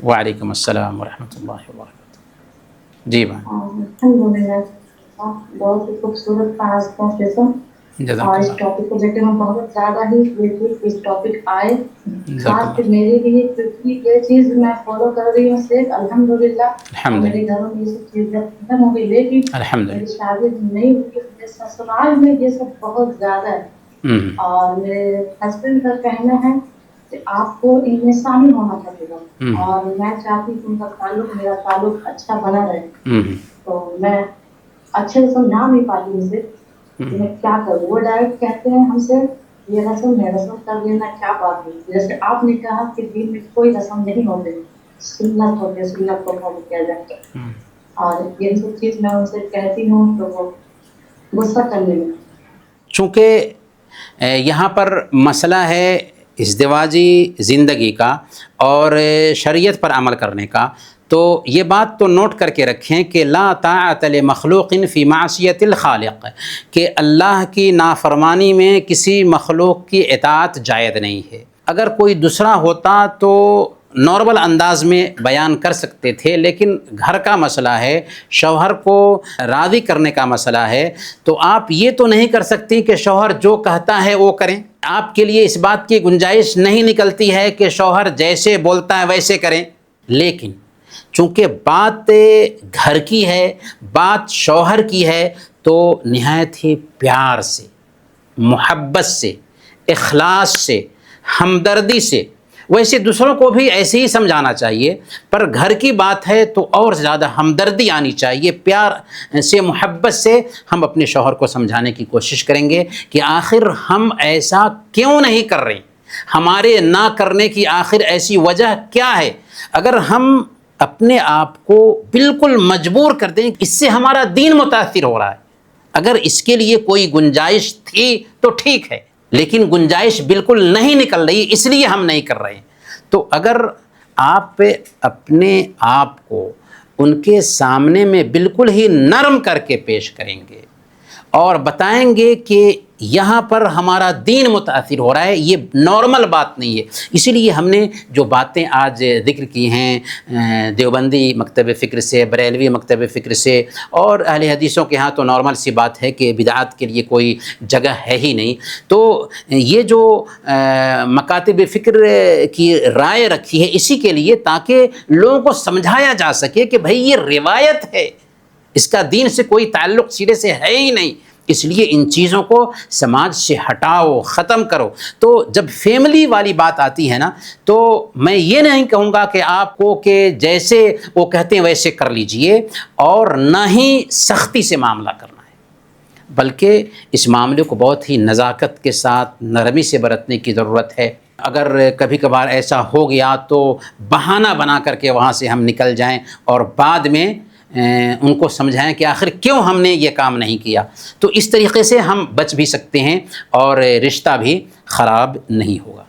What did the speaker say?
وعلیکم السلام ورحمۃ اللہ وبرکاتہ۔ جی بھائی، بہت ہی خوبصورت تھا آج کا سیشن، جزاک اور اس اللہ، ٹاپک کو لے کے میں بہت زیادہ ہی اس ٹاپک آئے، جزاک خاص اللہ، کر میرے لیے، کیونکہ یہ چیز میں فالو کر رہی ہوں صرف الحمدللہ، اور الحمد میرے للہ، گھروں میں یہ سب چیزیں ختم ہو گئی، لیکن الحمد میری للہ۔ شادی نہیں ہوئی، میرے سسرال میں یہ سب بہت زیادہ ہے، اور میرے ہسبینڈ کا کہنا ہے کہ آپ کو ان میں شامل ہونا پڑے گا، اور میں چاہتی ہوں کہ میرا تعلق اچھا بنا رہے، تو میں اچھے سے سمجھا نہیں پاتی اسے کہ میں کیا کروں۔ وہ ڈائریکٹ کہتے ہیں ہم سے یہ رسم ہے، رسم کر لینا، کیا بات ہے، جیسے آپ نے کہا کہ دین میں کوئی رسم نہیں ہوتے، سنت ہوتے، سنت کو فالو کیا جاتا ہے، اور یہ سب چیز میں ان سے کہتی ہوں تو وہ غصہ کرنے میں۔ چونکہ یہاں پر مسئلہ ہے ازدواجی زندگی کا اور شریعت پر عمل کرنے کا، تو یہ بات تو نوٹ کر کے رکھیں کہ لا طاعت لمخلوق فی معصیت الخالق، کہ اللہ کی نافرمانی میں کسی مخلوق کی اطاعت جائز نہیں ہے۔ اگر کوئی دوسرا ہوتا تو نارمل انداز میں بیان کر سکتے تھے، لیکن گھر کا مسئلہ ہے، شوہر کو راضی کرنے کا مسئلہ ہے، تو آپ یہ تو نہیں کر سکتی کہ شوہر جو کہتا ہے وہ کریں۔ آپ کے لیے اس بات کی گنجائش نہیں نکلتی ہے کہ شوہر جیسے بولتا ہے ویسے کریں، لیکن چونکہ بات گھر کی ہے، بات شوہر کی ہے، تو نہایت ہی پیار سے، محبت سے، اخلاص سے، ہمدردی سے، ویسے دوسروں کو بھی ایسے ہی سمجھانا چاہیے، پر گھر کی بات ہے تو اور زیادہ ہمدردی آنی چاہیے، پیار سے، محبت سے ہم اپنے شوہر کو سمجھانے کی کوشش کریں گے کہ آخر ہم ایسا کیوں نہیں کر رہے، ہمارے نہ کرنے کی آخر ایسی وجہ کیا ہے۔ اگر ہم اپنے آپ کو بالکل مجبور کر دیں، اس سے ہمارا دین متاثر ہو رہا ہے، اگر اس کے لیے کوئی گنجائش تھی تو ٹھیک ہے، لیکن گنجائش بالکل نہیں نکل رہی، اس لیے ہم نہیں کر رہے ہیں۔ تو اگر آپ اپنے آپ کو ان کے سامنے میں بالکل ہی نرم کر کے پیش کریں گے اور بتائیں گے کہ یہاں پر ہمارا دین متاثر ہو رہا ہے، یہ نارمل بات نہیں ہے۔ اسی لیے ہم نے جو باتیں آج ذکر کی ہیں دیوبندی مکتب فکر سے، بریلوی مکتب فکر سے، اور اہل حدیثوں کے ہاں تو نارمل سی بات ہے کہ بدعات کے لیے کوئی جگہ ہے ہی نہیں، تو یہ جو مکاتب فکر کی رائے رکھی ہے اسی کے لیے، تاکہ لوگوں کو سمجھایا جا سکے کہ بھئی یہ روایت ہے، اس کا دین سے کوئی تعلق سرے سے ہے ہی نہیں، اس لیے ان چیزوں کو سماج سے ہٹاؤ، ختم کرو۔ تو جب فیملی والی بات آتی ہے نا، تو میں یہ نہیں کہوں گا کہ آپ کو کہ جیسے وہ کہتے ہیں ویسے کر لیجئے، اور نہ ہی سختی سے معاملہ کرنا ہے، بلکہ اس معاملے کو بہت ہی نزاکت کے ساتھ، نرمی سے برتنے کی ضرورت ہے۔ اگر کبھی کبھار ایسا ہو گیا تو بہانہ بنا کر کے وہاں سے ہم نکل جائیں، اور بعد میں ان کو سمجھائیں کہ آخر کیوں ہم نے یہ کام نہیں کیا، تو اس طریقے سے ہم بچ بھی سکتے ہیں اور رشتہ بھی خراب نہیں ہوگا۔